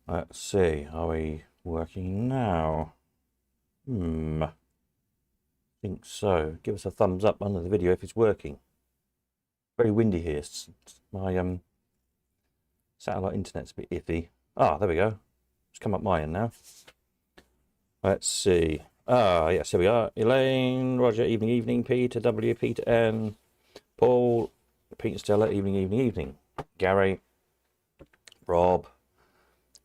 Let's see, are we working now? I think so. Give us a thumbs up under the video if it's working. Very windy here. My satellite internet's a bit iffy. Ah, there we go. It's come up my end now. Let's see. Ah, yes, here we are. Elaine, Roger, evening, Peter, W, Peter, N, Paul, Peter, Stella, evening. Gary, Rob.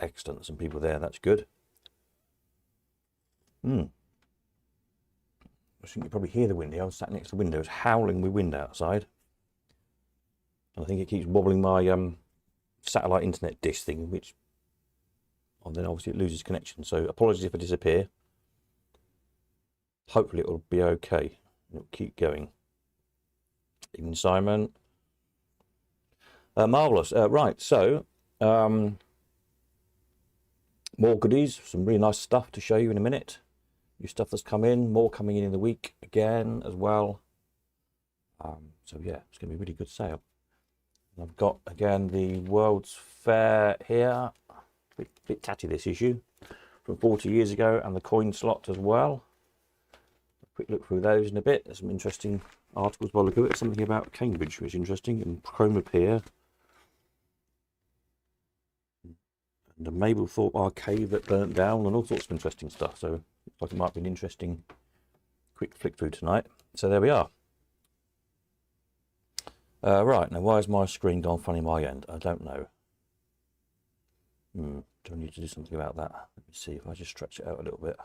Excellent, some people there, that's good. I think you probably hear the wind here. I was sat next to the window. It's howling with wind outside. I think it keeps wobbling my satellite internet dish thing, which then obviously it loses connection. So apologies if I disappear. Hopefully it will be okay. It'll keep going. Even Simon. Marvellous. Right, so more goodies, some really nice stuff to show you in a minute. New stuff that's come in, more coming in the week again as well. So yeah, it's going to be a really good sale. And I've got again the World's Fair here. Bit tatty this issue from 40 years ago, and the coin slot as well. A quick look through those in a bit. There's some interesting articles by the look of it. Something about Cambridge which is interesting, and Chromapere. And the Mablethorpe Arcade that burnt down, and all sorts of interesting stuff. So looks like it might be an interesting quick flick through tonight. So there we are. Right, now why is my screen gone funny my end? I don't know. Do I need to do something about that? Let me see if I just stretch it out a little bit.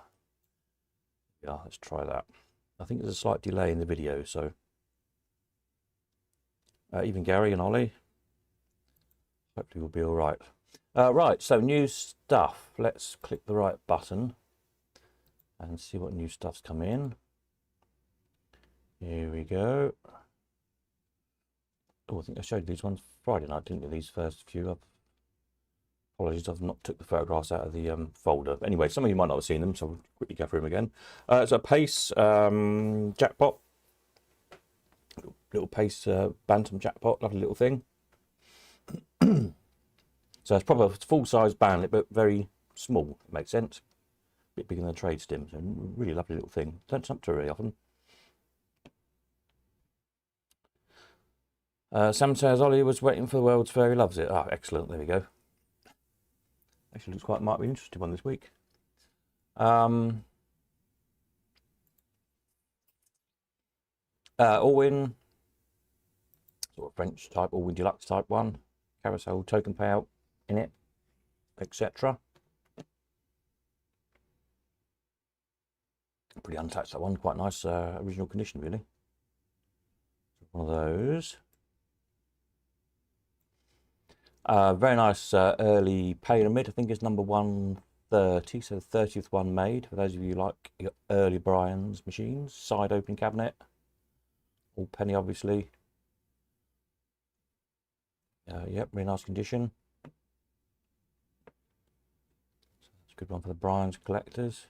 Yeah, let's try that. I think there's a slight delay in the video, so even Gary and Ollie, hopefully we'll be all right. Right, so new stuff. Let's click the right button and see what new stuff's come in. Here we go. Oh, I think I showed these ones Friday night, didn't I? These first few. Apologies, I've not took the photographs out of the folder. But anyway, some of you might not have seen them, so I'll quickly go through them again. It's a Pace jackpot. Little Pace Bantam jackpot, lovely little thing. So it's probably a full-size bandit, but very small, it makes sense. A bit bigger than a trade stim, so really lovely little thing. Don't turn up to very often. Sam says Ollie was waiting for the World's Fair, he loves it. Oh, excellent, there we go. Actually looks quite might be an interesting one this week. All-in, sort of French type, all-in deluxe type one. Carousel token payout in it, etc. Pretty untouched, that one. Quite nice original condition, really. One of those. Very nice early pyramid. I think it's number 130, so the 30th one made. For those of you who like your early Brian's machines. Side opening cabinet. All penny, obviously. Yep, really nice condition. So that's a good one for the Brian's collectors.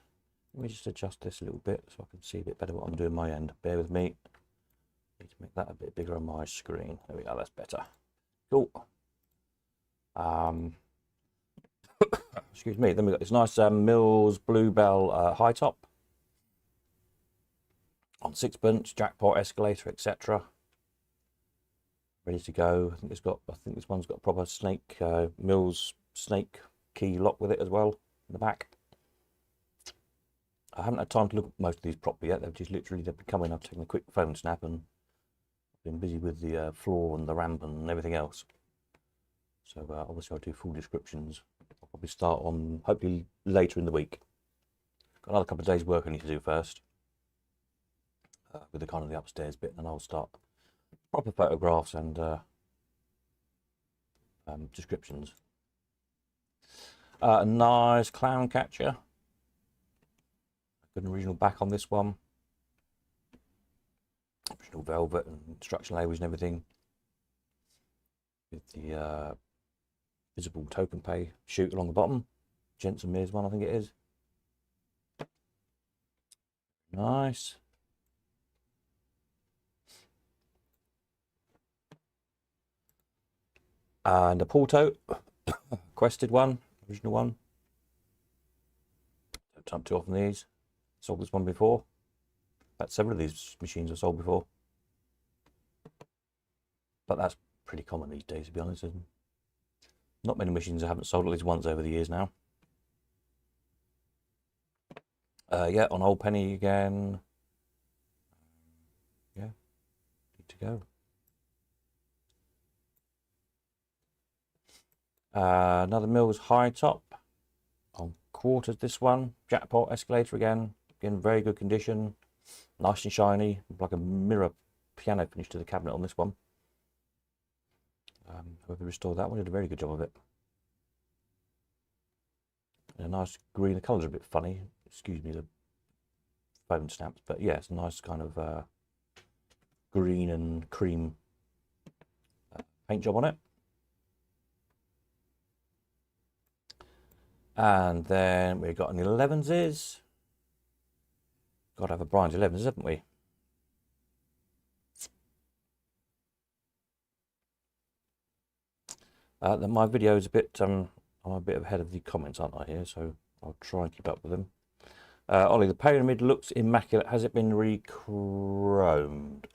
Let me just adjust this a little bit so I can see a bit better what I'm doing on my end. Bear with me. Need to make that a bit bigger on my screen. There we go, that's better. Cool. Excuse me. Then we've got this nice Mills Bluebell high top on sixpence, jackpot, escalator, etc. Ready to go. I think this one's got a proper snake Mills snake key lock with it as well in the back. I haven't had time to look at most of these properly yet. They've been coming. I've taken a quick phone snap and been busy with the floor and the ramp and everything else. So obviously I'll do full descriptions. I'll probably start on hopefully later in the week. Got another couple of days work I need to do first with the kind of the upstairs bit, and I'll start proper photographs and descriptions. A nice clown catcher. Good original back on this one. Original velvet and instruction labels and everything. With the visible token pay shoot along the bottom. Gents and Mears one, I think it is. Nice. And a Porto, quested one. original one. Don't time too often these. Sold this one before. About several of these machines I've sold before. But that's pretty common these days, to be honest. Not many machines I haven't sold at least once over the years now. Yeah, on Old Penny again. Yeah, need to go. Another Mills high top on quarters. This one, jackpot escalator again in very good condition, nice and shiny, like a mirror piano finish to the cabinet on this one. Whoever restored that one did a very good job of it. And a nice green. The colours are a bit funny. Excuse me, the foam snaps, but yeah, it's a nice kind of green and cream paint job on it. And then we've got an 11s. Got to have a Brian's 11s, haven't we? My video is a bit, I'm a bit ahead of the comments, aren't I, here? So I'll try and keep up with them. Ollie, the pyramid looks immaculate. Has it been re-chromed?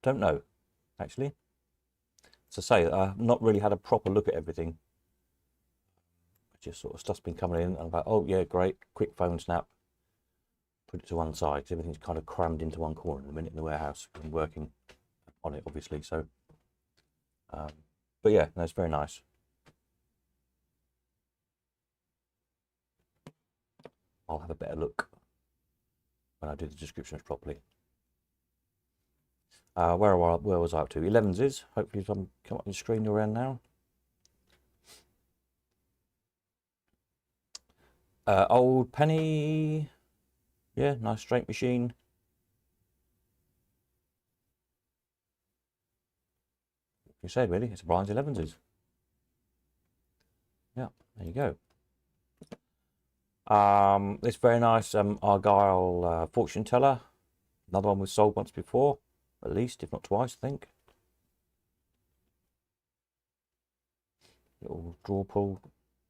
Don't know, actually. To say, I've not really had a proper look at everything. Just sort of stuff's been coming in, and I'm like, oh yeah, great, quick phone snap. Put it to one side, because everything's kind of crammed into one corner in the minute in the warehouse. I'm working on it, obviously, so. But yeah, no, it's very nice. I'll have a better look when I do the descriptions properly. Where was I up to? 11s is. Hopefully, if I'm come up on the screen you're in now. Old Penny. Yeah, nice straight machine. You said really, it's a Brian's 11s. Yeah, there you go. This very nice Argyle fortune teller. Another one we've sold once before, at least, if not twice, I think. Little draw pull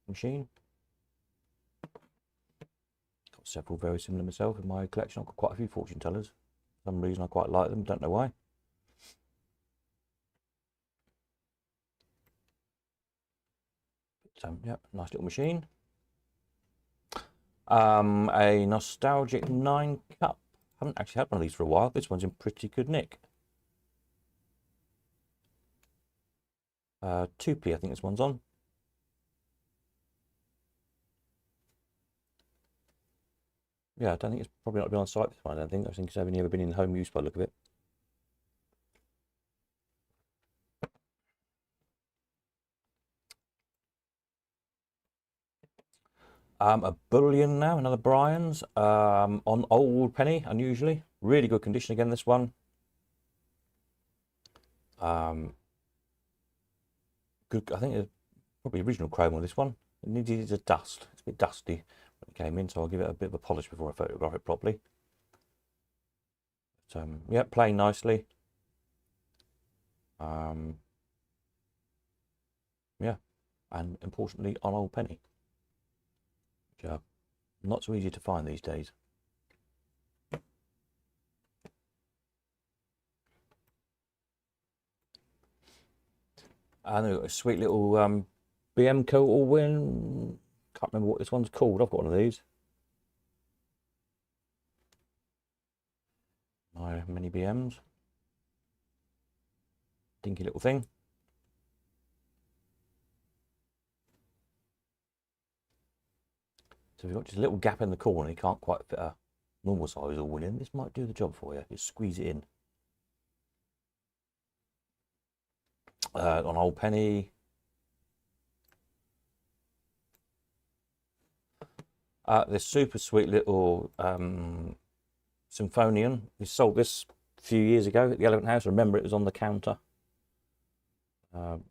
machine. Got several very similar myself in my collection. I've got quite a few fortune tellers. For some reason I quite like them, don't know why. But, yeah, nice little machine. A nostalgic 9 cup. Haven't actually had one of these for a while. This one's in pretty good nick. 2p, I think this one's on. Yeah, I don't think it's probably not been on site this one. I think it's only ever been in home use by the look of it. A bullion now, another Brian's on Old Penny, unusually. Really good condition again, this one. Good, I think it's probably original chrome on this one. It needed a dust. It's a bit dusty when it came in, so I'll give it a bit of a polish before I photograph it properly. But, yeah, playing nicely. Yeah, and importantly on Old Penny. Which are not so easy to find these days. And they've got a sweet little BM coat all win. Can't remember what this one's called. I've got one of these. My mini BMs. Dinky little thing. So we've got just a little gap in the corner. You can't quite fit a normal size all in. This might do the job for you. Just squeeze it in. On Old Penny. This super sweet little Symphonian. We sold this a few years ago at the Elephant House. I remember it was on the counter.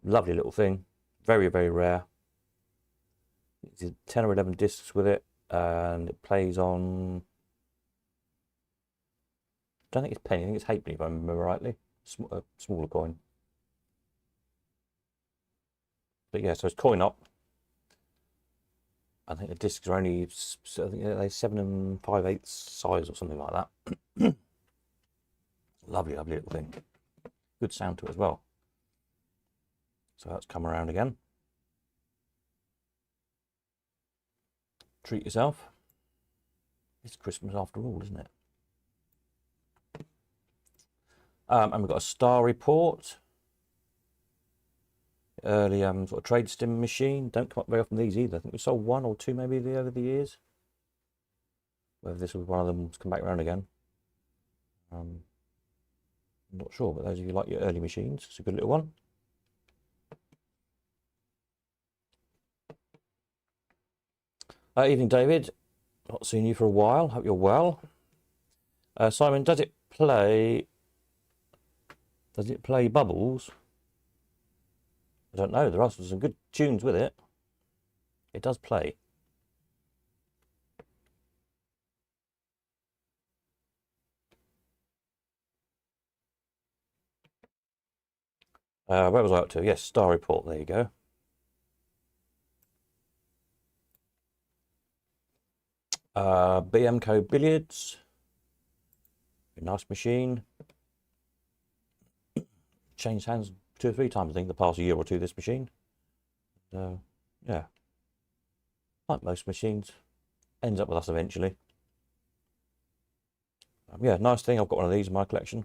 Lovely little thing. Very, very rare. It's 10 or 11 discs with it, and it plays on. I don't think it's penny. I think it's halfpenny, if I remember rightly. Smaller coin. But yeah, so it's coin op. I think the discs are only, I think they're 7 5/8 size or something like that. Lovely, lovely little thing. Good sound to it as well. So that's come around again. Treat yourself. It's Christmas after all, isn't it? And we've got a Star Report. Early sort of trade stim machine. Don't come up very often these either. I think we sold 1 or 2 maybe over the years. Whether this was one of them come back around again. I'm not sure, but those of you like your early machines, it's a good little one. Evening, David. Not seen you for a while. Hope you're well. Simon, does it play Bubbles? I don't know. There are some good tunes with it. It does play. Where was I up to? Yes, Star Report. There you go. BMCO Billiards. A nice machine. Changed hands 2 or 3 times, I think, the past year or two, this machine. Yeah. Like most machines. Ends up with us eventually. Yeah, nice thing. I've got one of these in my collection.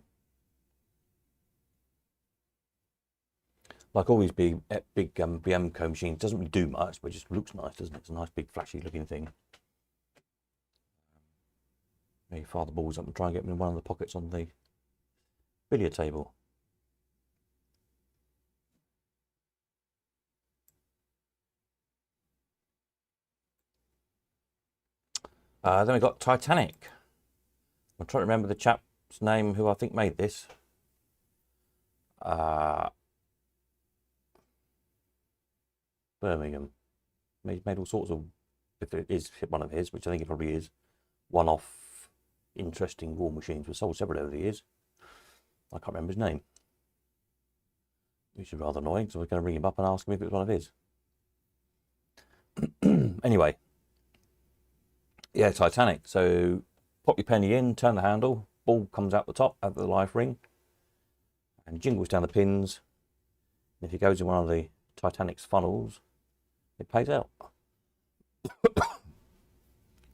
Like all these big BMCO machines, doesn't really do much, but it just looks nice, doesn't it? It's a nice, big, flashy looking thing. Maybe fire the balls up and try and get them in one of the pockets on the billiard table. Then we've got Titanic. I'm trying to remember the chap's name who I think made this. Birmingham. He's made all sorts of, if it is one of his, which I think it probably is, one-off interesting war machines. We've sold several over the years. I can't remember his name. Which is rather annoying, so we're going to ring him up and ask him if it was one of his. Anyway. Yeah, Titanic. So pop your penny in, turn the handle, ball comes out the top, out the life ring, and jingles down the pins. And if it goes in one of the Titanic's funnels, it pays out.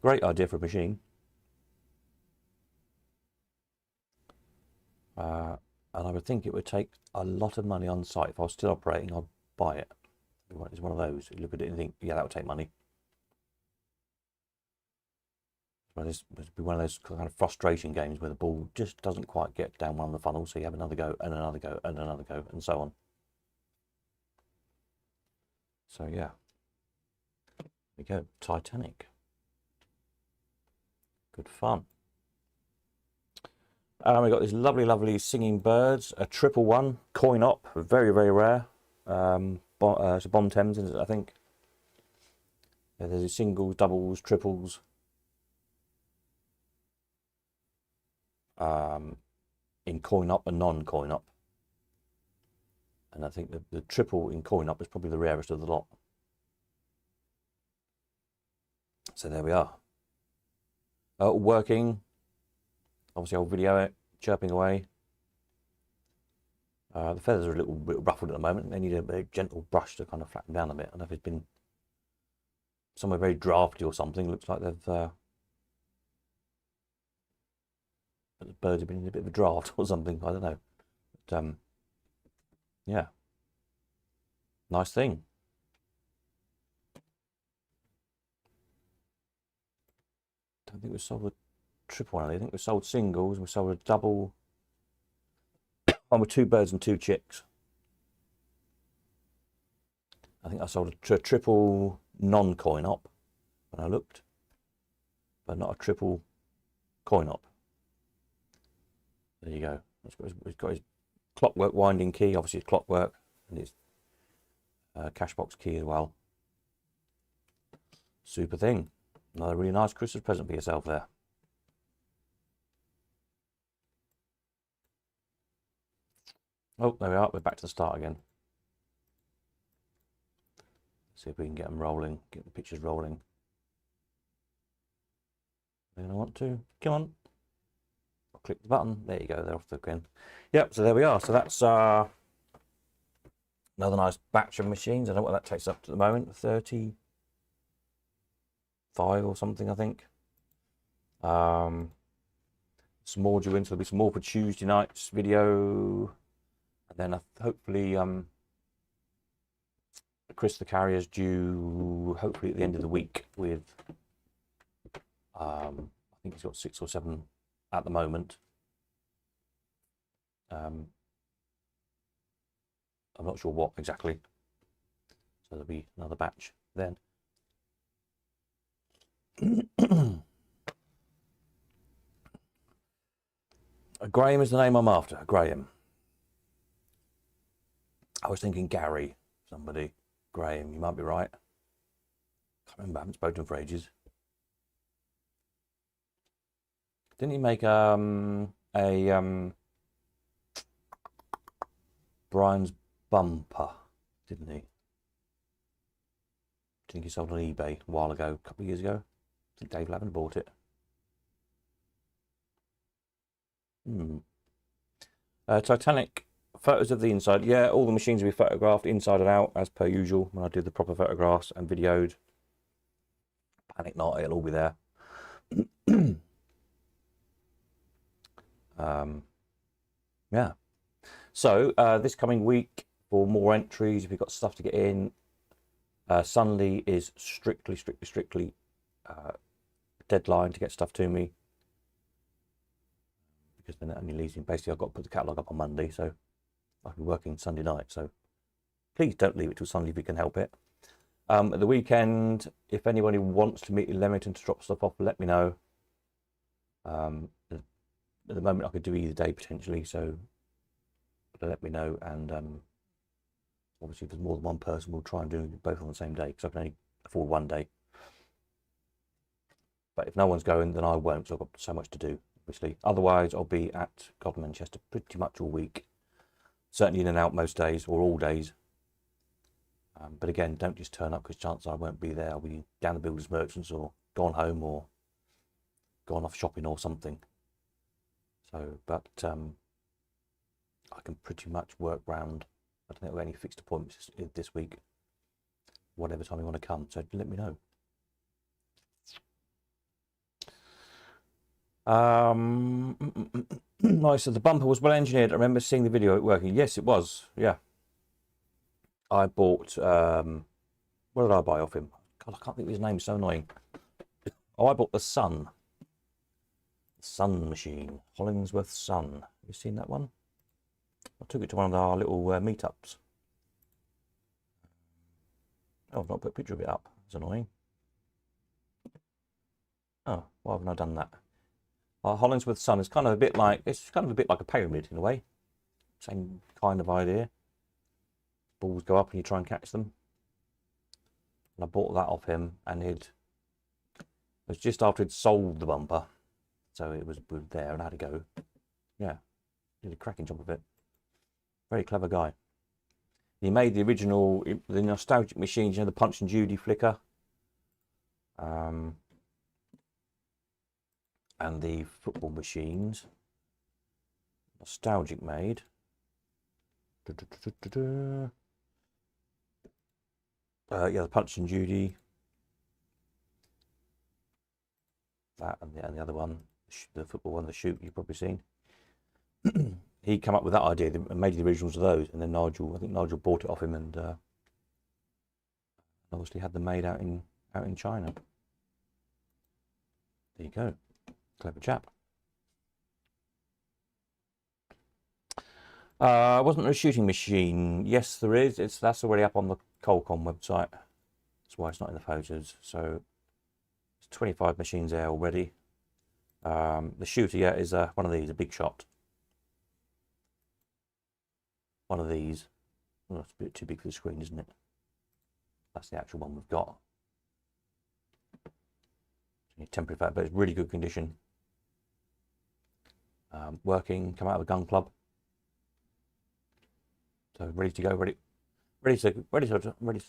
Great idea for a machine. And I would think it would take a lot of money on site. If I was still operating, I'd buy it. It's one of those. You look at it and think, yeah, that would take money. But this would be one of those kind of frustration games where the ball just doesn't quite get down one of the funnels, so you have another go and another go and another go and so on. So yeah, there we go, Titanic. Good fun. We got these lovely, lovely singing birds. A triple one, coin op, very, very rare. It's a Bontemps, isn't it, I think. Yeah, there's singles, doubles, triples. In coin op and non-coin op. And I think the triple in coin op is probably the rarest of the lot. So there we are. Working. Obviously I'll video it, chirping away. The feathers are a little bit ruffled at the moment. They need a gentle brush to kind of flatten down a bit. I don't know if it's been somewhere very drafty or something. Looks like they've the birds have been in a bit of a draft or something. I don't know. But yeah, nice thing. Don't think we sold a triple one. I think we sold singles. We sold a double. One with 2 birds and 2 chicks. I think I sold a triple non-coin op when I looked, but not a triple coin op. There you go. He's got his clockwork winding key, obviously it's clockwork, and his cash box key as well. Super thing. Another really nice Christmas present for yourself there. Oh, there we are. We're back to the start again. See if we can get them rolling, get the pictures rolling. They're going to want to. Come on. I'll click the button. There you go. They're off the again. Yep, so there we are. So that's another nice batch of machines. I don't know what that takes up to the moment. 35 or something, I think. Some more due in, so there'll be some more for Tuesday night's video. And then hopefully Chris the Carrier's due hopefully at the end of the week with I think he's got 6 or 7 at the moment. I'm not sure what exactly, so there'll be another batch then. Graham is the name I'm after. Graham. I was thinking Gary, somebody. Graham, you might be right. Can't remember, I haven't spoken to him for ages. Didn't he make Brian's bumper, didn't he? I think he sold on eBay a while ago, a couple of years ago. I think Dave Lavin bought it. Titanic photos of the inside. Yeah, all the machines will be photographed inside and out as per usual when I do the proper photographs and videoed. Panic not, it'll all be there. Yeah. So this coming week for more entries, if you've got stuff to get in, Sunday is strictly deadline to get stuff to me, because then it only leaves me, basically I've got to put the catalogue up on Monday, so I'll be working Sunday night, so please don't leave it till Sunday if you can help it. At the weekend, if anybody wants to meet in Leamington to drop stuff off, let me know. At the moment I could do either day potentially, so let me know, and obviously if there's more than one person we'll try and do both on the same day, because I can only afford one day. But if no one's going, then I won't, so I've got so much to do, obviously. Otherwise I'll be at Godden Manchester pretty much all week, certainly in and out most days, or all days. But again, don't just turn up, because chances are I won't be there. I'll be down the Builders Merchants, or gone home, or gone off shopping or something. So, but I can pretty much work round. I don't think there are any fixed appointments this week. Whatever time you want to come, so let me know. Nice. So the bumper was well engineered. I remember seeing the video it working. Yes, it was. Yeah. I bought. What did I buy off him? God, I can't think of his name. It's so annoying. Oh, I bought the Sun. Sun machine, Hollingsworth Sun. Have you seen that one? I took it to one of our little meetups. Oh, I've not put a picture of it up. It's annoying. Oh, why haven't I done that? Hollingsworth Sun is kind of a bit like, it's kind of a bit like a pyramid in a way. Same kind of idea. Balls go up and you try and catch them. And I bought that off him, and it was just after he'd sold the bumper. So it was there and I had to go. Yeah, did a cracking job of it. Very clever guy. He made the original, the nostalgic machines, you know, the Punch and Judy flicker. And the football machines. Nostalgic made. Yeah, the Punch and Judy. That and the other one. The football one, the shoot, you've probably seen. He came up with that idea and made the originals of those, and then Nigel, I think Nigel bought it off him, and obviously had them made out in China. There you go, clever chap. Wasn't there a shooting machine? Yes, there is. That's already up on the Colcon website. That's why it's not in the photos. So it's 25 machines there already. The shooter, yeah, is one of these, a big shot. One of these. Well, that's a bit too big for the screen, isn't it? That's the actual one we've got. Temporary fat, but it's really good condition. Working, come out of a gun club. So ready to go, ready to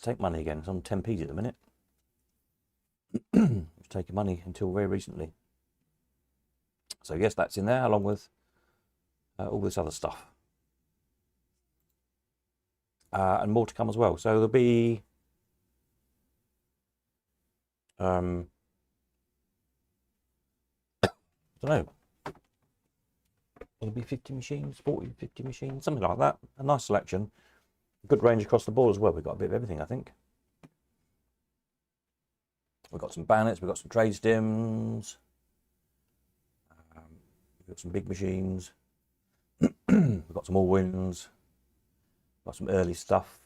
take money again. It's on 10p at the minute. It's taking money until very recently. So yes, that's in there along with all this other stuff, and more to come as well. So there'll be I don't know. There'll be 50 machines, 40, 50 machines, something like that. A nice selection. Good range across the board as well. We've got a bit of everything, I think. We've got some banners, we've got some trade stims, we've got some big machines, we've got some Allwins, got some early stuff.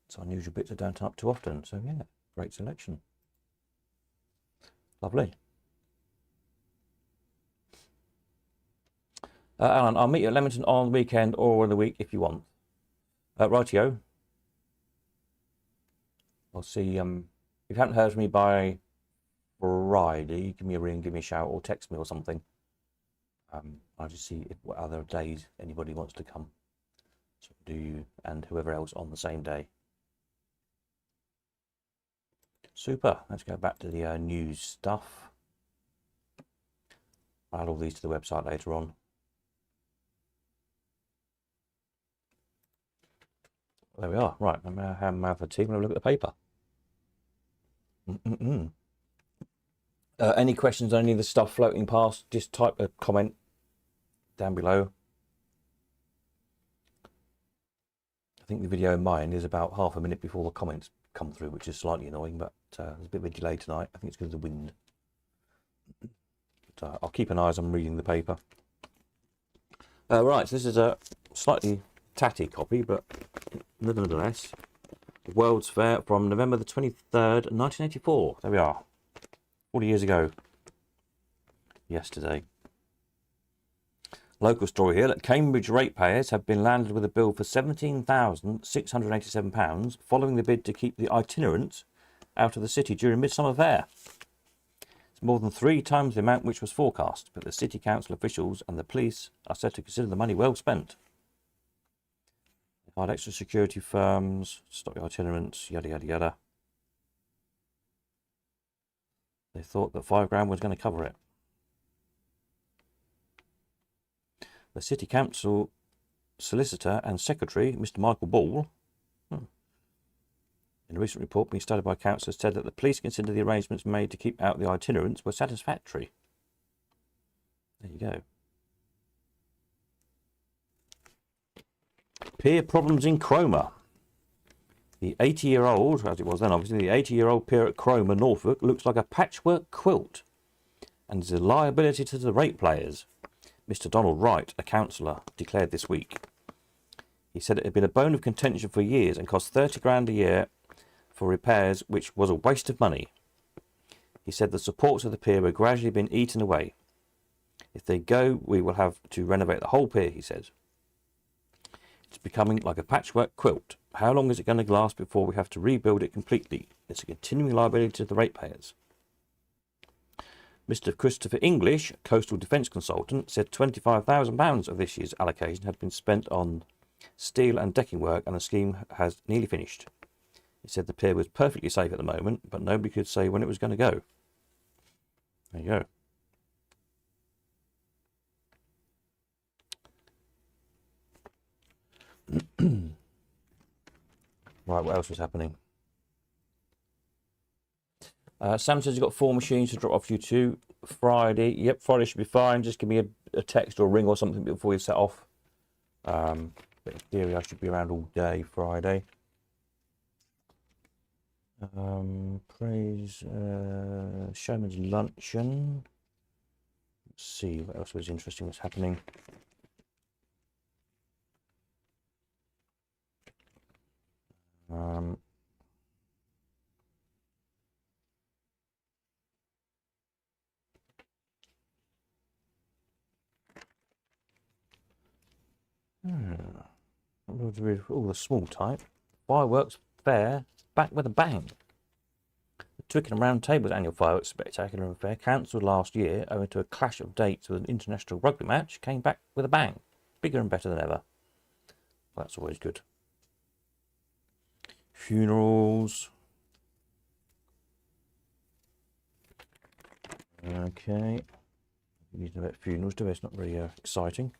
It's unusual bits that don't turn up too often, so yeah, great selection. Lovely. Alan, I'll meet you at Leamington on the weekend or in the week if you want. Rightio. I'll see. If you haven't heard from me by Friday, give me a ring, give me a shout, or text me or something. I'll just see what other days anybody wants to come. So do you and whoever else on the same day. Super. Let's go back to the news stuff. I'll add all these to the website later on. There we are. Right, I'm going to have my tea and have a look at the paper. Any questions on any of the stuff floating past, just type a comment down below. I think the video in mine is about half a minute before the comments come through, which is slightly annoying, but there's a bit of a delay tonight. I think it's because of the wind. But, I'll keep an eye as I'm reading the paper. Right, so this is a slightly tatty copy, but nevertheless, the World's Fair from November the 23rd, 1984. There we are, 40 years ago. Yesterday. Local story here that Cambridge ratepayers have been landed with a bill for £17,687 following the bid to keep the itinerants out of the city during Midsummer Fair. It's more than 3 times the amount which was forecast, but the city council officials and the police are said to consider the money well spent. They hired extra security firms, stop the itinerants, yada yada yada. They thought that £5 was going to cover it. The City Council Solicitor and Secretary, Mr. Michael Ball, in a recent report being studied by councillors, said that the police consider the arrangements made to keep out the itinerants were satisfactory. There you go. Pier problems in Cromer. The 80-year-old, as it was then obviously, the 80-year-old pier at Cromer, Norfolk, looks like a patchwork quilt and is a liability to the ratepayers. Mr. Donald Wright, a councillor, declared this week. He said it had been a bone of contention for years and cost £30,000 a year for repairs, which was a waste of money. He said the supports of the pier were gradually being eaten away. If they go, we will have to renovate the whole pier, he said. It's becoming like a patchwork quilt. How long is it going to last before we have to rebuild it completely? It's a continuing liability to the ratepayers. Mr. Christopher English, coastal defence consultant, said £25,000 of this year's allocation had been spent on steel and decking work, and the scheme has nearly finished. He said the pier was perfectly safe at the moment, but nobody could say when it was going to go. There you go. Right, what else was happening? Sam says he's got 4 machines to drop off you to Friday. Yep, Friday should be fine. Just give me a text or a ring or something before you set off. But in theory, I should be around all day Friday. Praise Showman's Luncheon. Let's see what else was interesting that's happening. All the small type. Fireworks Fair back with a bang. The Twickenham Round Table's annual fireworks spectacular and fair, cancelled last year owing to a clash of dates with an international rugby match, came back with a bang, bigger and better than ever. That's always good. Funerals. Okay. We need to know about funerals, do we? It's not very exciting.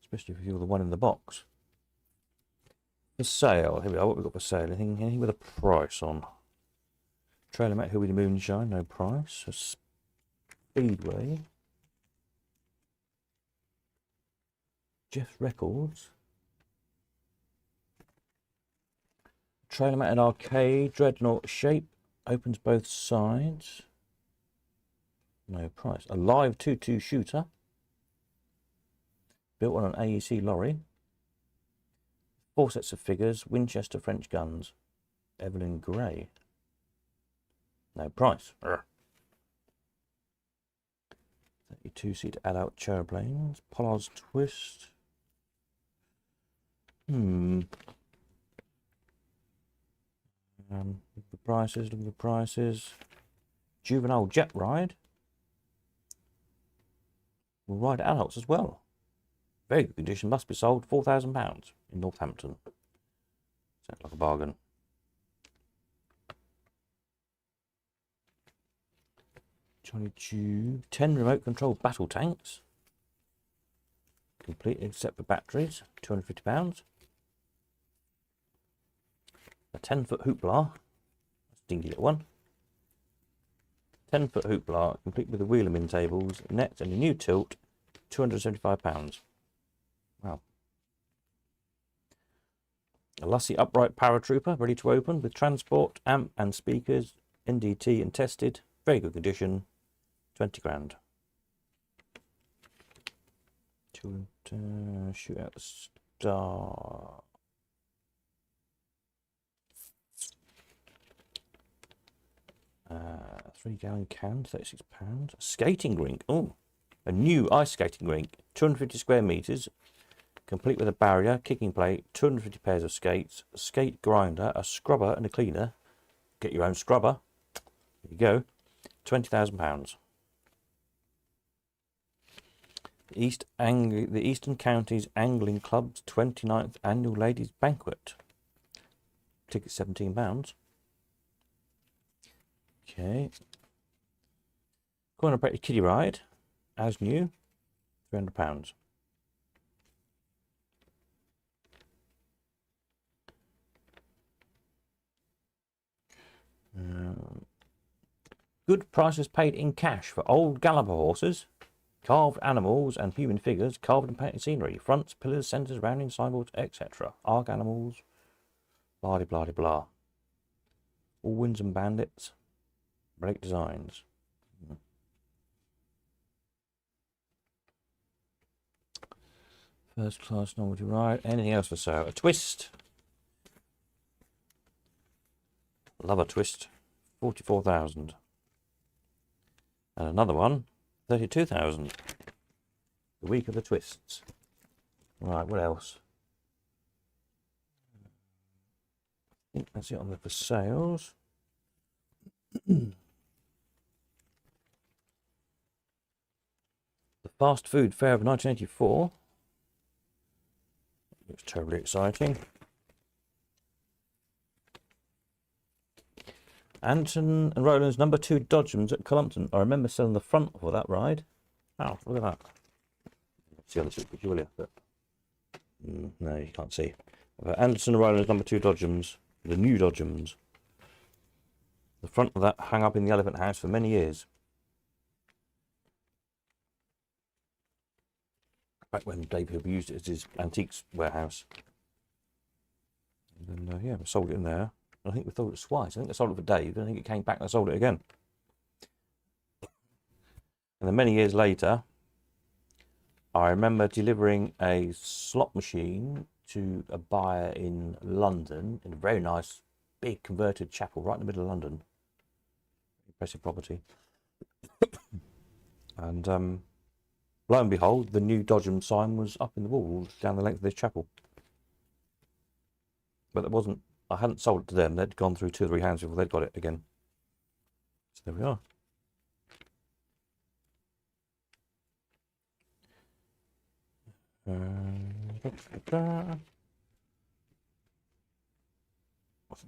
Especially if you're the one in the box. For sale. Here we are. What have we got for sale? Anything with a price on? Trailer Mac Hilby Moonshine, no price. A Speedway. Jeff Records. Trailer Mac and Arcade. Dreadnought Shape. Opens both sides. No price. A live 2-2 shooter. Built on an AEC lorry. 4 sets of figures. Winchester French guns. Evelyn Gray. No price. 32-seat adult aeroplanes. Pollard's Twist. Look at the prices, look at the prices. Juvenile Jet Ride. Will ride adults as well. Very good condition, must be sold. £4,000 in Northampton. Sounds like a bargain. Johnny Tube. 10 remote control battle tanks. Complete except for batteries. £250. A 10-foot hoopla. That's a dingy little one. 10-foot hoopla, complete with the Wheelerman tables, nets, and a new tilt. £275. Wow. A Lussie upright paratrooper, ready to open, with transport, amp, and speakers, NDT and tested. Very good condition. 20 grand. Shoot out the star. £3-gallon can, £36. Skating rink. Oh, a new ice skating rink. 250 square meters, complete with a barrier, kicking plate, 250 pairs of skates, a skate grinder, a scrubber, and a cleaner. Get your own scrubber. There you go. £20,000. The Eastern Counties Angling Club's 29th Annual Ladies Banquet. Ticket £17. Okay. Corner operated kiddie ride, as new, £300. Good prices paid in cash for old Galloper horses, carved animals and human figures, carved and painted scenery, fronts, pillars, centres, rounding signboards, etc. Ark animals, blah de blah de blah. All Winds and Bandits, Break Designs. First class novelty ride. Anything else for sale? A Twist. Love a Twist. 44,000. And another one. 32,000. The week of the Twists. Right, what else? I think that's it on the for sales. The Fast Food Fair of 1984. Looks terribly exciting. Anton and Roland's number 2 Dodgems at Cullompton. I remember selling the front for that ride. Oh, look at that. See how this is peculiar, but no, you can't see. Anderson and Roland's number 2 Dodgems, the new Dodgems. The front of that hung up in the Elephant House for many years. Back when Dave Hill used it as his antiques warehouse. And then, yeah, we sold it in there. I think we sold it twice. I think they sold it for Dave. I think it came back and I sold it again. And then many years later, I remember delivering a slot machine to a buyer in London, in a very nice, big converted chapel right in the middle of London. Impressive property. And lo and behold, the new Dodgem sign was up in the wall down the length of this chapel. But it wasn't, I hadn't sold it to them. They'd gone through 2 or 3 hands before they'd got it again. So there we are. I think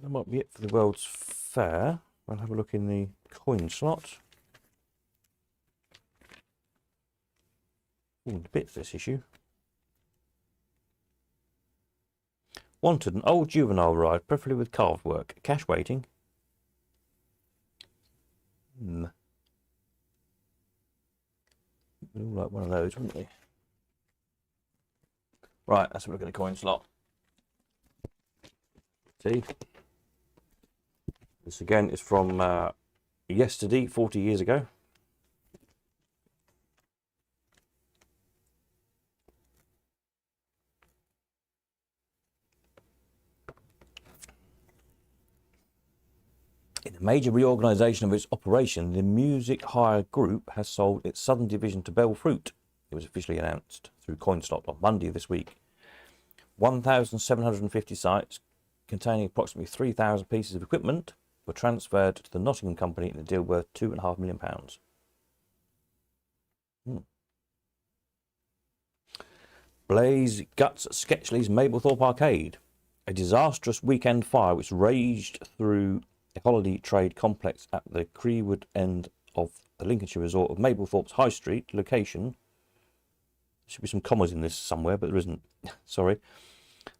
that might be it for the World's Fair. I'll have a look in the coin slot. Ooh, a bit for this issue. Wanted an old juvenile ride, preferably with carved work. Cash waiting. We'd all like one of those, wouldn't we? Right, let's have a look at the coin slot. See? This again is from yesterday, 40 years ago. In a major reorganisation of its operation, the Music Hire Group has sold its southern division to Bell Fruit. It was officially announced through CoinSlot on Monday this week. 1,750 sites containing approximately 3,000 pieces of equipment were transferred to the Nottingham Company in a deal worth £2.5 million. Blaze guts Sketchley's Mablethorpe Arcade. A disastrous weekend fire which raged through a holiday trade complex at the Creewood end of the Lincolnshire resort of Mablethorpe's High Street location. There should be some commas in this somewhere, but there isn't. Sorry.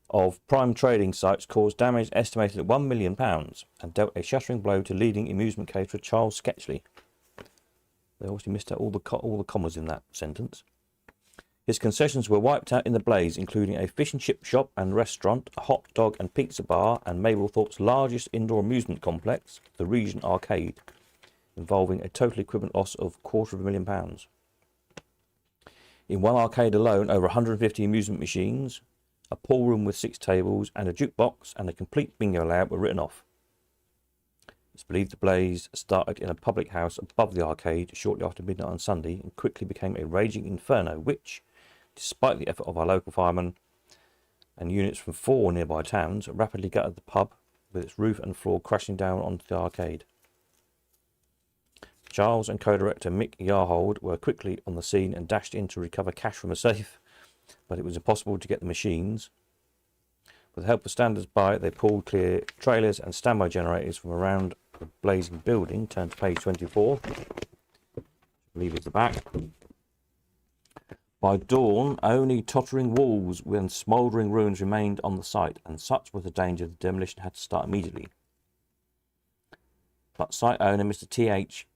Of prime trading sites caused damage estimated at £1 million and dealt a shattering blow to leading amusement caterer Charles Sketchley. They obviously missed out all the commas in that sentence. His concessions were wiped out in the blaze, including a fish and chip shop and restaurant, a hot dog and pizza bar, and Mablethorpe's largest indoor amusement complex, the Regent Arcade, involving a total equivalent loss of £250,000. In one arcade alone, over 150 amusement machines, a pool room with 6 tables, and a jukebox and a complete bingo layout were written off. It's believed the blaze started in a public house above the arcade shortly after midnight on Sunday and quickly became a raging inferno which, despite the effort of our local firemen and units from 4 nearby towns, rapidly gutted the pub with its roof and floor crashing down onto the arcade. Charles and co-director Mick Yarhold were quickly on the scene and dashed in to recover cash from a safe, but it was impossible to get the machines. With the help of standers-by, they pulled clear trailers and standby generators from around the blazing building. Turn to page 24. I believe it's the back. By dawn, only tottering walls and smouldering ruins remained on the site, and such was the danger the demolition had to start immediately. But site owner Mr. T.H.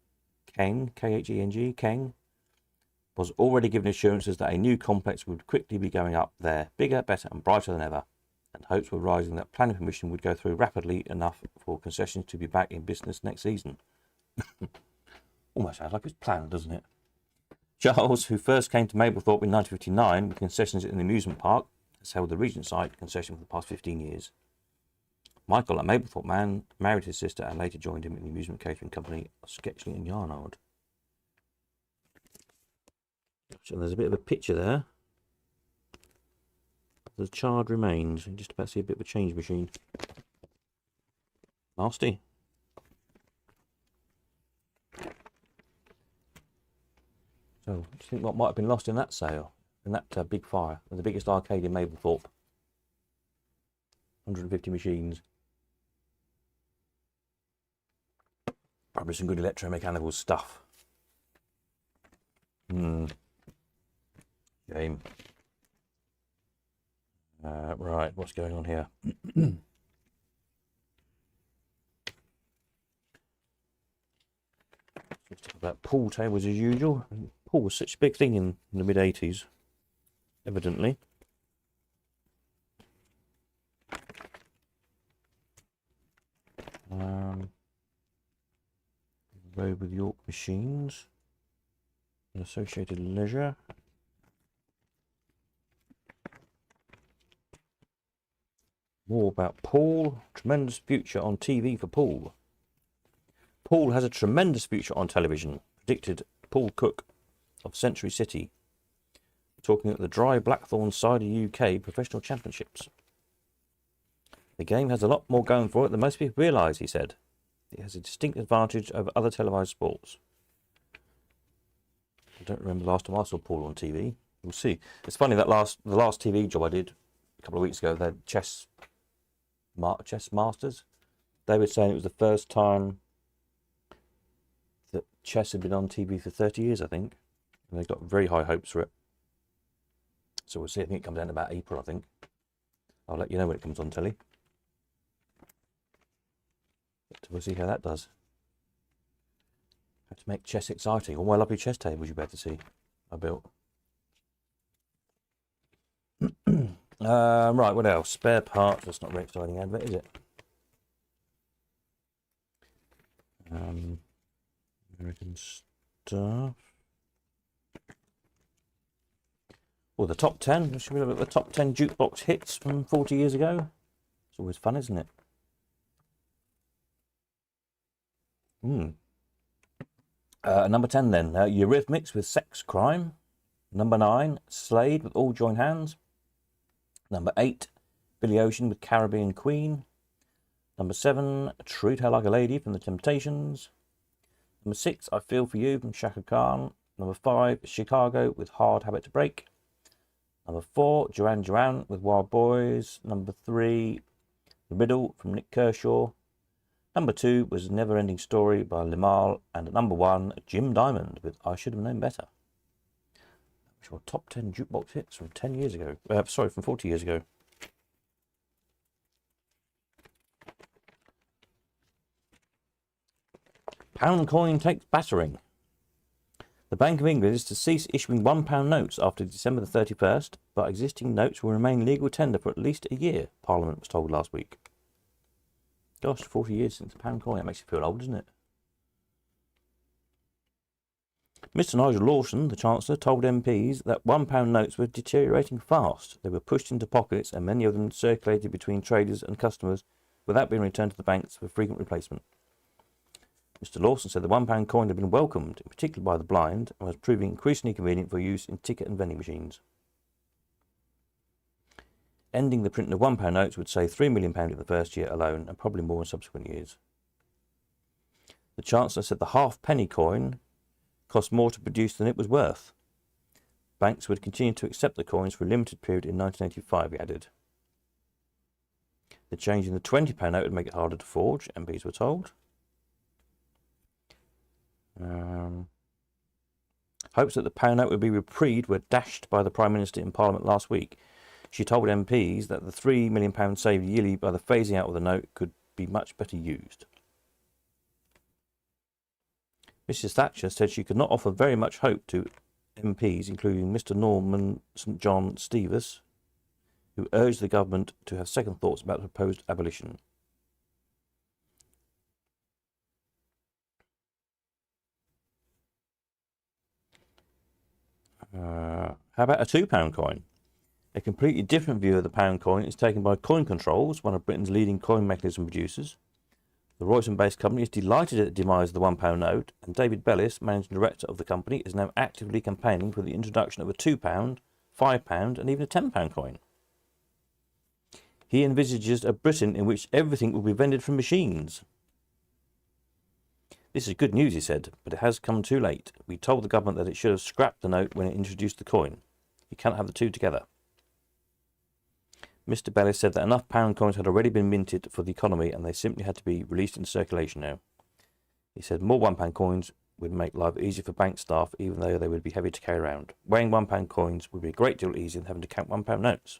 Keng, K-H-E-N-G, Keng, was already given assurances that a new complex would quickly be going up there, bigger, better and brighter than ever, and hopes were rising that planning permission would go through rapidly enough for concessions to be back in business next season. Almost sounds like it's planned, doesn't it? Charles, who first came to Mablethorpe in 1959 with concessions in the amusement park, has held the Regent site concession for the past 15 years. Michael, a Mablethorpe man, married his sister and later joined him in the amusement catering company Sketchley and Yarnard. So there's a bit of a picture there. The charred remains. You just about to see a bit of a change machine. Nasty. So, do you think what might have been lost in that sale? In that big fire? The biggest arcade in Mablethorpe. 150 machines. Probably some good electromechanical stuff. Shame. Right, what's going on here? Let's talk about pool tables as usual. Pool was such a big thing in the mid-80s, evidently. Road with York Machines and Associated Leisure. More about Paul. Tremendous future on TV for Paul. Paul has a tremendous future on television, predicted Paul Cook of Century City, talking at the Dry Blackthorn Cider UK Professional Championships. The game has a lot more going for it than most people realise, he said. It has a distinct advantage over other televised sports. I don't remember the last time I saw Paul on TV. We'll see. It's funny that the last TV job I did a couple of weeks ago, the chess masters, they were saying it was the first time that chess had been on TV for 30 years, I think. And they got very high hopes for it. So we'll see. I think it comes out in about April, I think. I'll let you know when it comes on telly. But we'll see how that does. How to make chess exciting. All my lovely chess tables you better see I built. Right, what else? Spare parts. That's not very exciting advert, is it? American stuff. Well, the top 10. Should we look at the top 10 jukebox hits from 40 years ago? It's always fun, isn't it? Number 10 then. Eurythmics with Sex Crime. Number 9, Slade with All Join Hands. Number 8, Billy Ocean with Caribbean Queen. Number 7, Treat Her Like a Lady from The Temptations. Number 6, I Feel For You from Chaka Khan. Number 5, Chicago with Hard Habit to Break. Number 4, Duran Duran with Wild Boys. Number 3, The Riddle from Nick Kershaw. Number 2 was Never Ending Story by Limahl. And at number 1, Jim Diamond with I Should Have Known Better. Which were top 10 jukebox hits from 10 years ago. Sorry, from 40 years ago. Pound coin takes battering. The Bank of England is to cease issuing £1 notes after December the 31st, but existing notes will remain legal tender for at least a year, Parliament was told last week. Gosh, 40 years since the pound coin. That makes you feel old, doesn't it? Mr. Nigel Lawson, the Chancellor, told MPs that £1 notes were deteriorating fast. They were pushed into pockets and many of them circulated between traders and customers without being returned to the banks for frequent replacement. Mr. Lawson said the £1 coin had been welcomed, in particular by the blind, and was proving increasingly convenient for use in ticket and vending machines. Ending the printing of £1 notes would save £3 million in the first year alone, and probably more in subsequent years. The Chancellor said the half-penny coin cost more to produce than it was worth. Banks would continue to accept the coins for a limited period in 1985, he added. The change in the £20 note would make it harder to forge, MPs were told. Hopes that the pound note would be reprieved were dashed by the Prime Minister in Parliament last week. She told MPs that the £3 million saved yearly by the phasing out of the note could be much better used. Mrs. Thatcher said she could not offer very much hope to MPs, including Mr. Norman St John Stevens, who urged the government to have second thoughts about the proposed abolition. How about a £2 coin? A completely different view of the pound coin is taken by Coin Controls, one of Britain's leading coin mechanism producers. The Royston-based company is delighted at the demise of the £1 note, and David Bellis, managing director of the company, is now actively campaigning for the introduction of a £2, £5 and even a £10 coin. He envisages a Britain in which everything will be vended from machines. This is good news, he said, but it has come too late. We told the government that it should have scrapped the note when it introduced the coin. You cannot have the two together. Mr. Bellis said that enough pound coins had already been minted for the economy and they simply had to be released into circulation now. He said more £1 coins would make life easier for bank staff, even though they would be heavy to carry around. Weighing £1 coins would be a great deal easier than having to count £1 notes.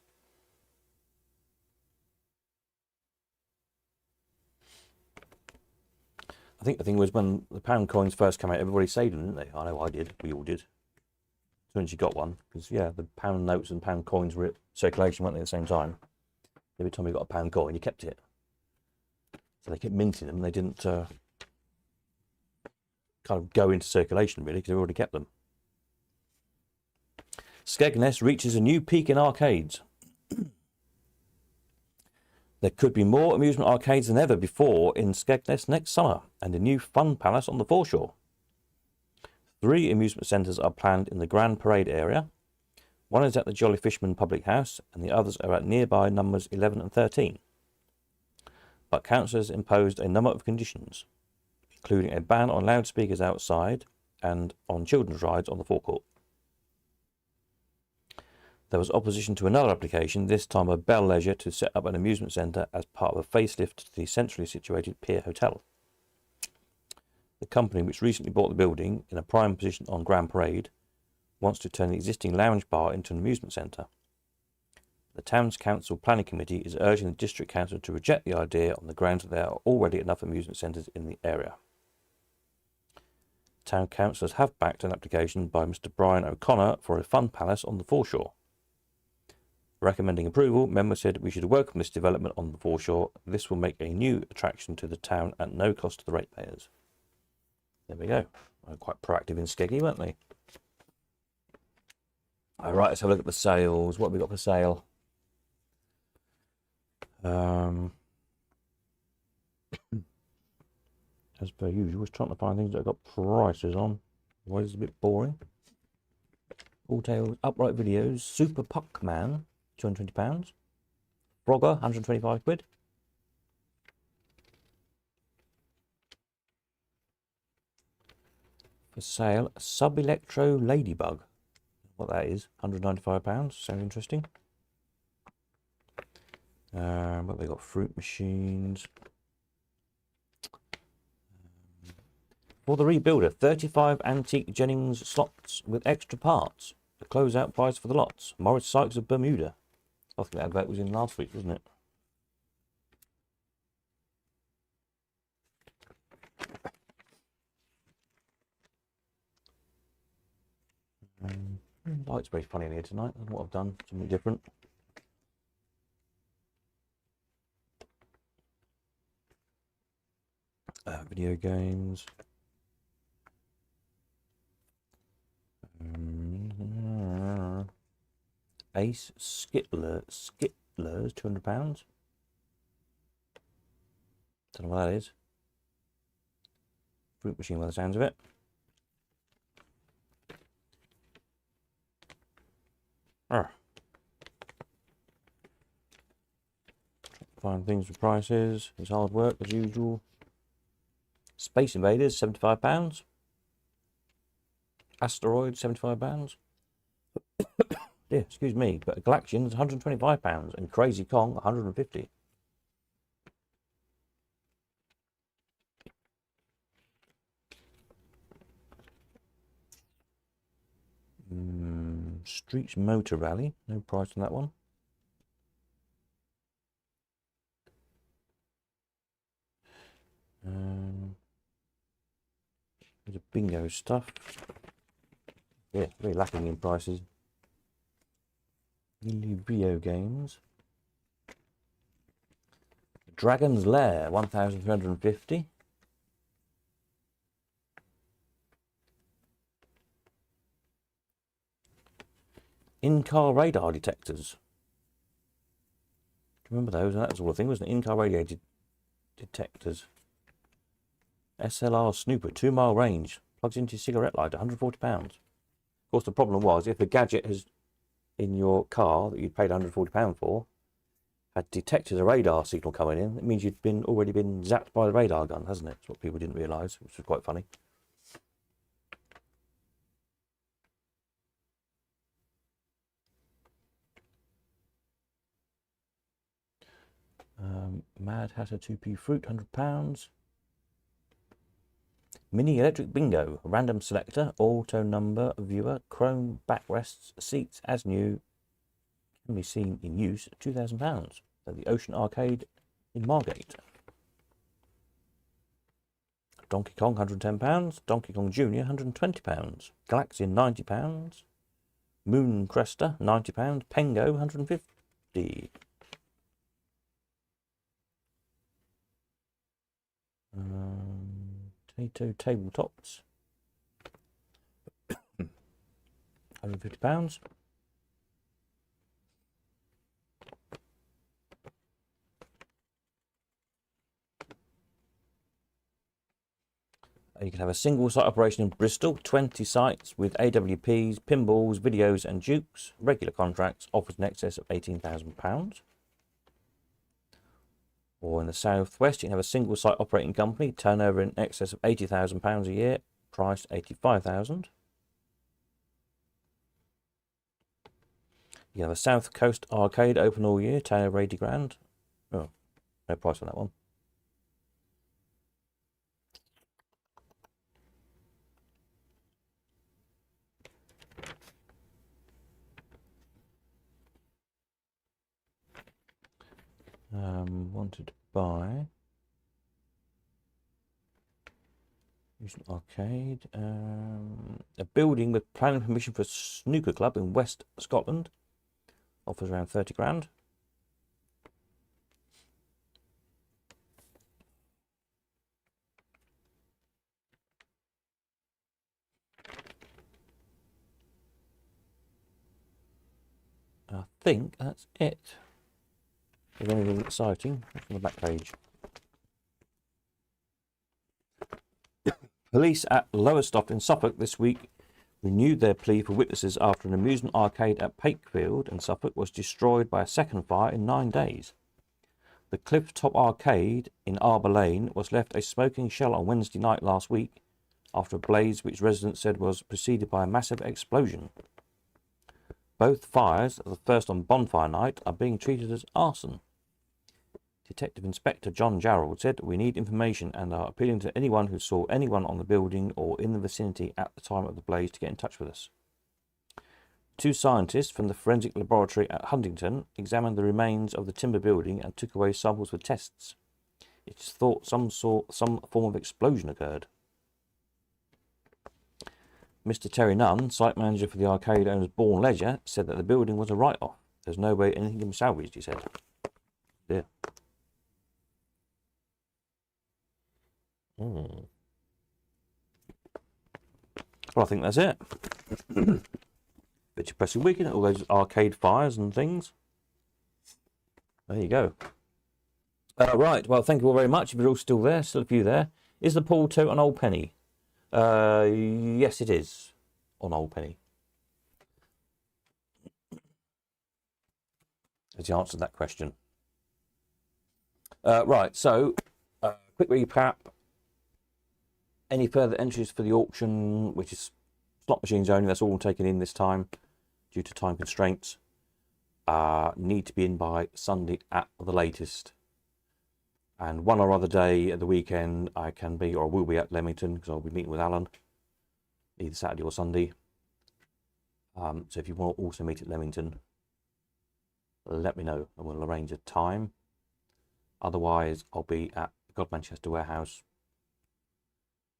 I think the thing was when the pound coins first came out, everybody saved them, didn't they? I know I did. We all did. As soon as you got one. Because, yeah, the pound notes and pound coins were in circulation, weren't they, at the same time? Every time you got a pound coin, you kept it. So they kept minting them. They didn't kind of go into circulation, really, because they already kept them. Skegness reaches a new peak in arcades. There could be more amusement arcades than ever before in Skegness next summer, and a new fun palace on the foreshore. 3 amusement centres are planned in the Grand Parade area. One is at the Jolly Fisherman Public House, and the others are at nearby numbers 11 and 13. But councillors imposed a number of conditions, including a ban on loudspeakers outside and on children's rides on the forecourt. There was opposition to another application, this time by Bell Leisure, to set up an amusement centre as part of a facelift to the centrally situated Pier Hotel. The company, which recently bought the building in a prime position on Grand Parade, wants to turn the existing lounge bar into an amusement centre. The Town's Council Planning Committee is urging the District Council to reject the idea on the grounds that there are already enough amusement centres in the area. Town councillors have backed an application by Mr Brian O'Connor for a fun palace on the foreshore. Recommending approval, members said we should welcome this development on the foreshore. This will make a new attraction to the town at no cost to the ratepayers. There we go. They were quite proactive in Skeggy, weren't they? All right, let's have a look at the sales. What have we got for sale? As per usual, just trying to find things that have got prices on. Otherwise, it's a bit boring. All Tales Upright Videos, Super Puckman, £220. Frogger, £125. For sale, Sub Electro Ladybug. What that is, £195. Sounds interesting. But they got fruit machines. For the rebuilder, 35 antique Jennings slots with extra parts. The closeout price for the lots. Morris Sykes of Bermuda. I think that advert was in last week, wasn't it? Light's very funny in here tonight. I don't know what I've done. Something different. Video games. Ace Skittlers, £200. Don't know what that is. Fruit machine by the sounds of it. Find things with prices. It's hard work as usual. Space Invaders, £75. Asteroid, £75. Yeah, excuse me, but Galaxians, £125, and Crazy Kong, £150. Streets Motor Rally, no price on that one. There's a bingo stuff. Yeah, very lacking in prices. Rio games. Dragon's Lair, 1,350. In-car radar detectors. Do you remember those? That was all the thing, wasn't it? In-car radio detectors. SLR Snooper, 2-mile range. Plugs into your cigarette lighter, £140. Of course, the problem was, if a gadget has in your car that you paid £140 for had detected a radar signal coming in, it means you'd already been zapped by the radar gun, hasn't it? That's what people didn't realise, which was quite funny. Mad Hatter 2p Fruit, £100. Mini Electric Bingo, random selector, auto number viewer, chrome backrests, seats as new, can be seen in use at £2,000 at the Ocean Arcade in Margate. Donkey Kong, £110. Donkey Kong Jr., £120. Galaxian, £90. Moon Crester, £90. Pengo, £150. Tato Tabletops, £150. You can have a single site operation in Bristol, 20 sites with AWPs, pinballs, videos and dukes. Regular contracts, offers in excess of £18,000. Or in the southwest, you can have a single site operating company, turnover in excess of £80,000 a year, priced £85,000. You You have a South Coast Arcade open all year, 10 over 80 grand. Oh, no price on that one. Wanted to buy Arcade. A building with planning permission for a snooker club in West Scotland. Offers around 30 grand. I think that's it. Is there anything exciting? What's on the back page? Police at Lowestoft in Suffolk this week renewed their plea for witnesses after an amusement arcade at Pakefield in Suffolk was destroyed by a second fire in 9 days. The Cliff Top Arcade in Arbour Lane was left a smoking shell on Wednesday night last week after a blaze which residents said was preceded by a massive explosion. Both fires, the first on bonfire night, are being treated as arson. Detective Inspector John Jarrell said, "We need information and are appealing to anyone who saw anyone on the building or in the vicinity at the time of the blaze to get in touch with us." 2 scientists from the forensic laboratory at Huntington examined the remains of the timber building and took away samples for tests. It is thought some form of explosion occurred. Mr. Terry Nunn, site manager for the arcade owner's Bourne Leisure, said that the building was a write-off. There's no way anything can be salvaged, he said. Yeah. Well, I think that's it. Bit depressing weekend, all those arcade fires and things. There you go. Right, well, thank you all very much. If you're all still there, still a few there. Is the Paul tote on Old Penny? Yes, it is on Old Penny. As the answer to that question. Right, so quick recap. Any further entries for the auction, which is slot machines only, that's all taken in this time due to time constraints, need to be in by Sunday at the latest. And one or other day at the weekend I can be, or will be, at Leamington because I'll be meeting with Alan either Saturday or Sunday. So if you want to also meet at Leamington, let me know and we'll arrange a time. Otherwise, I'll be at the God Manchester warehouse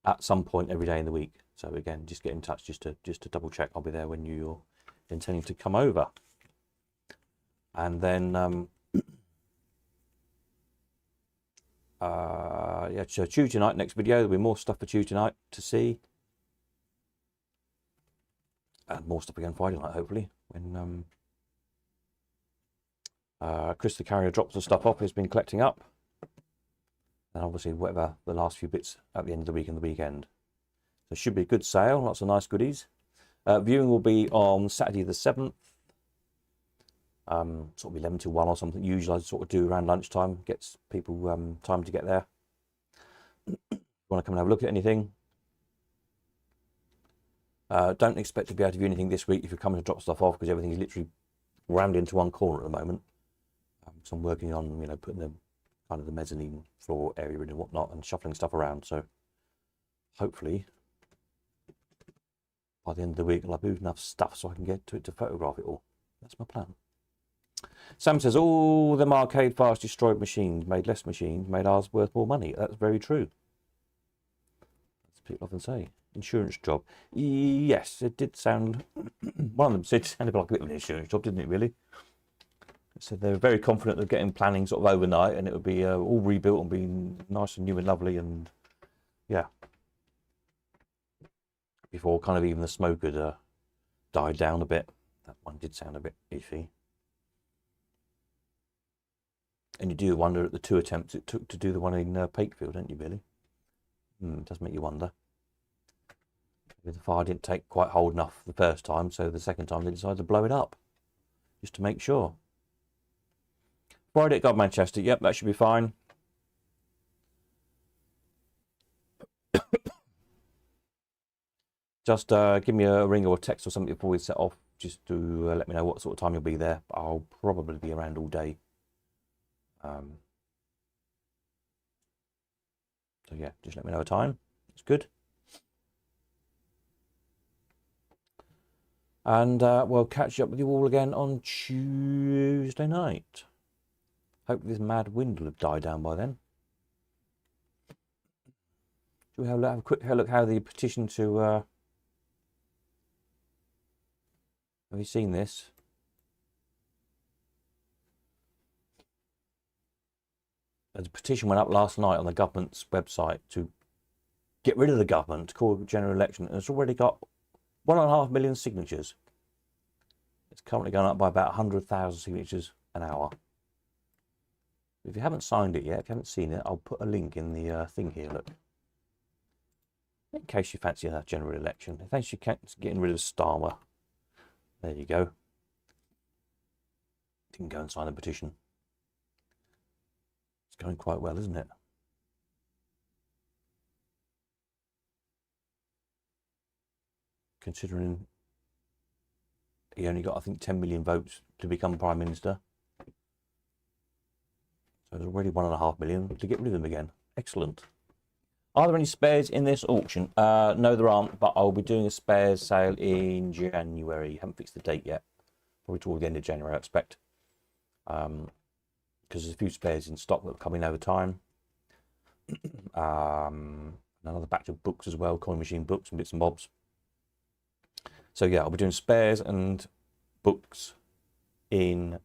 at some point every day in the week. So again, just get in touch just to double check. I'll be there when you're intending to come over. And then yeah, so Tuesday night, next video, there'll be more stuff for Tuesday night to see. And more stuff again Friday night, hopefully, when Chris the Carrier drops the stuff off he's been collecting up. And obviously whatever the last few bits at the end of the week and the weekend. So it should be a good sale, lots of nice goodies. Viewing will be on Saturday the 7th. Sort of 11 to 1 or something. Usually I sort of do around lunchtime, gets people time to get there. If you want to come and have a look at anything. Don't expect to be able to view anything this week if you're coming to drop stuff off, because everything is literally rammed into one corner at the moment. So I'm working on, putting the kind of the mezzanine floor area in and whatnot, and shuffling stuff around. So hopefully by the end of the week I'll have moved enough stuff so I can get to it to photograph it all. That's my plan. Sam says all them arcade fires destroyed machines, made less machines, made ours worth more money. That's very true. That's what people often say. Insurance job. Yes, it did sound, one of them said it sounded like a bit of an insurance job, didn't it really? It said they were very confident of getting planning sort of overnight and it would be all rebuilt and be nice and new and lovely, and yeah. Before kind of even the smoke had died down a bit. That one did sound a bit iffy. And you do wonder at the 2 attempts it took to do the one in Pakefield, don't you, really? It does make you wonder. The fire didn't take quite hold enough the first time, so the second time they decided to blow it up, just to make sure. Friday at God Manchester, yep, that should be fine. Just give me a ring or a text or something before we set off just to let me know what sort of time you'll be there. I'll probably be around all day. So yeah, just let me know a time. It's good. And we'll catch up with you all again on Tuesday night. Hopefully this mad wind will have died down by then. Shall we have a quick look how the petition to... have you seen this? A petition went up last night on the government's website to get rid of the government, to call a general election, and it's already got 1.5 million signatures. It's currently going up by about 100,000 signatures an hour. If you haven't signed it yet, if you haven't seen it, I'll put a link in the thing here, look. In case you fancy a general election. In case you can't getting rid of Starmer. There you go. You can go and sign the petition. It's going quite well, isn't it? Considering he only got, I think, 10 million votes to become Prime Minister. So there's already 1.5 million to get rid of them again. Excellent. Are there any spares in this auction? No, there aren't, but I'll be doing a spares sale in January. Haven't fixed the date yet. Probably toward the end of January, I expect. Because there's a few spares in stock that are coming over time. Another batch of books as well, coin machine books and bits and bobs. So yeah, I'll be doing spares and books in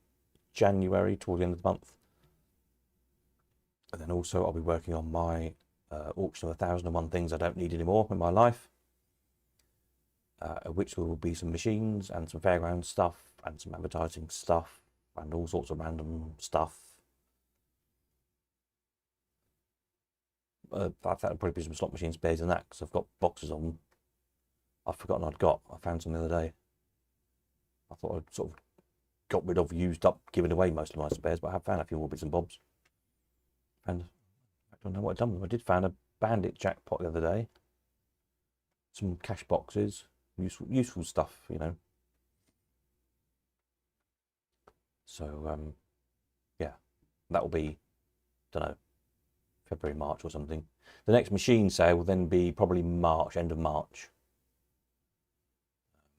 January, toward the end of the month. And then also I'll be working on my auction of 1,001 things I don't need anymore in my life. Which will be some machines and some fairground stuff and some advertising stuff and all sorts of random stuff. That'll probably be some slot machine spares and that, because I've got boxes of them I've forgotten I'd got. I found some the other day. I thought I'd sort of got rid of, used up, given away most of my spares, but I have found a few more bits and bobs. And I don't know what I've done with them. I did find a bandit jackpot the other day. Some cash boxes, useful stuff, you know. So yeah, that will be, don't know, February, March or something. The next machine sale will then be probably March, end of March.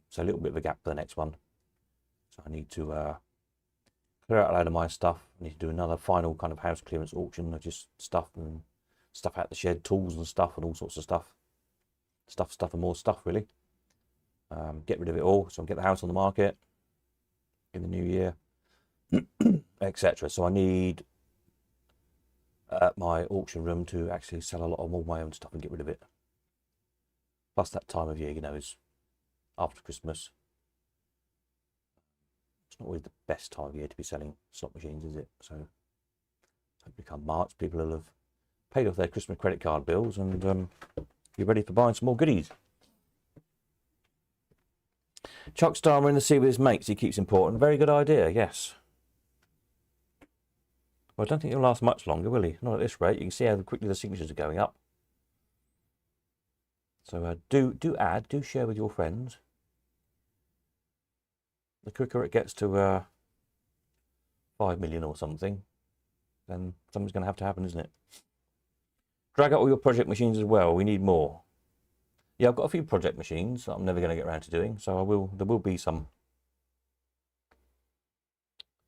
So a little bit of a gap for the next one. So I need to clear out a load of my stuff. I need to do another final kind of house clearance auction of just stuff and stuff out the shed, tools and stuff and all sorts of stuff. Stuff and more stuff, really. Get rid of it all, so I can get the house on the market in the new year, etc. So I need my auction room to actually sell a lot of all my own stuff and get rid of it. Plus that time of year, you know, is after Christmas. It's not always the best time of year to be selling slot machines, is it? So hopefully come March, people will have paid off their Christmas credit card bills and be ready for buying some more goodies. Chuck Starmer in the sea with his mates, he keeps important. Very good idea, yes. Well, I don't think he'll last much longer, will he? Not at this rate. You can see how quickly the signatures are going up. So do share with your friends. The quicker it gets to 5 million or something, then something's going to happen, isn't it? Drag out all your project machines as well. We need more. Yeah, I've got a few project machines that I'm never going to get around to doing, so there will be some.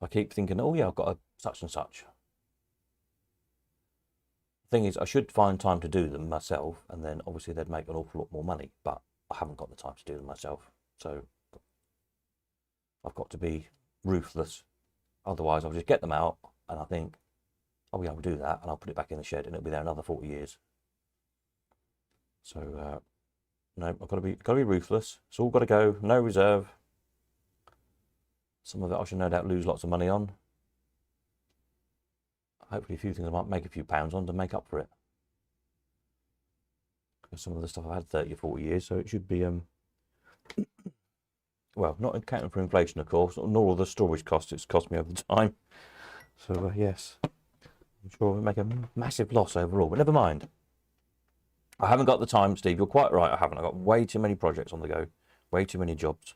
I keep thinking, oh yeah, I've got a such and such. The thing is, I should find time to do them myself, and then obviously they'd make an awful lot more money, but I haven't got the time to do them myself, so I've got to be ruthless. Otherwise, I'll just get them out, and I think, oh yeah, I'll do that, and I'll put it back in the shed, and it'll be there another 40 years. So, no, I've got to be ruthless. It's all got to go, no reserve. Some of it I should no doubt lose lots of money on. Hopefully a few things I might make a few pounds on to make up for it. Because some of the stuff I've had 30 or 40 years, so it should be, well, not accounting for inflation, of course, nor all the storage costs it's cost me over the time. So, yes, I'm sure we'll make a massive loss overall, but never mind. I haven't got the time, Steve. You're quite right, I haven't. I've got way too many projects on the go, way too many jobs.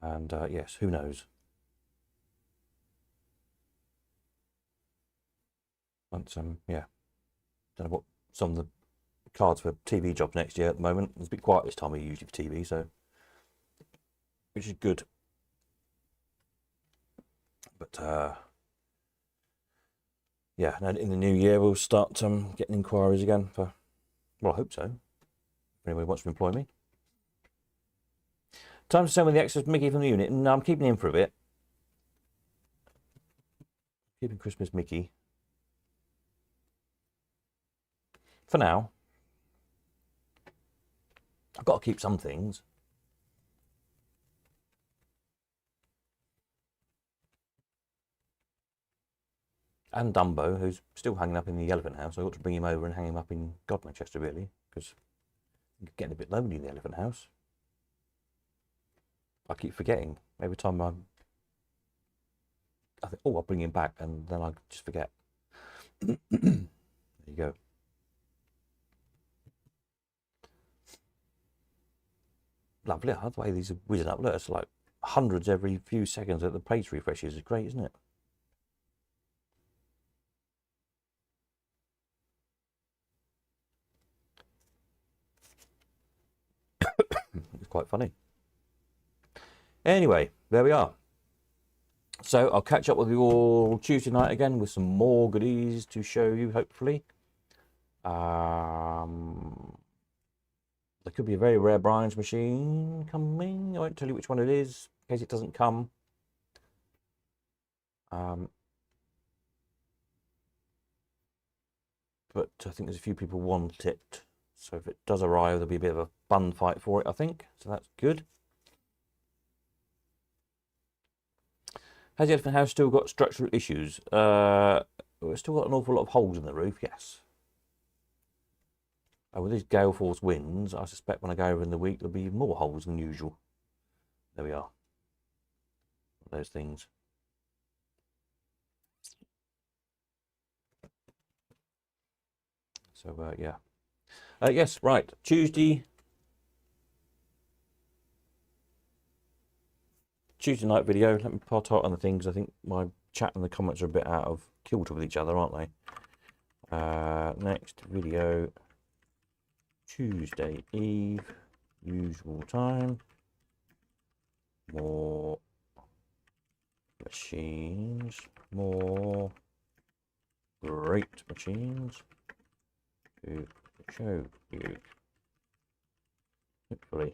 And yes, who knows? But yeah, don't know what some of the cards for TV jobs next year at the moment. It's a bit quiet this time of year usually for TV, so which is good. But yeah, and in the new year we'll start getting inquiries again for. Well, I hope so. If anybody wants to employ me. Time to send with the extras Mickey from the unit. No, I'm keeping him for a bit. Keeping Christmas Mickey for now. I've got to keep some things. And Dumbo, who's still hanging up in the Elephant House. I ought to bring him over and hang him up in Godmanchester, really, because I'm getting a bit lonely in the Elephant House. I keep forgetting every time I think, oh, I'll bring him back, and then I just forget. There you go. Lovely. The way these are whizzing up. Look, it's like hundreds every few seconds that the page refreshes. Is great, isn't it? It's quite funny. Anyway, there we are. So I'll catch up with you all Tuesday night again with some more goodies to show you, hopefully. There could be a very rare Brian's machine coming. I won't tell you which one it is in case it doesn't come. But I think there's a few people want it. So if it does arrive, there'll be a bit of a fun fight for it, I think. So that's good. Has the Elephant House still got structural issues? We've still got an awful lot of holes in the roof, yes. With these gale force winds, I suspect when I go over in the week, there'll be more holes than usual. There we are. Those things. So, yeah. Yes, right. Tuesday night video. Let me part out on the things. I think my chat and the comments are a bit out of kilter with each other, aren't they? Next video, Tuesday Eve, usual time. More machines, more great machines to show you. Hopefully.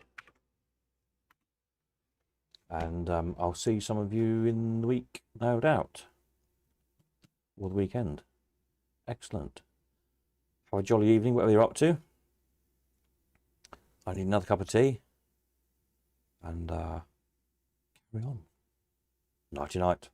And I'll see some of you in the week, no doubt. Or the weekend. Excellent. Have a jolly evening, whatever you're up to. I need another cup of tea. And carry on. Nighty night.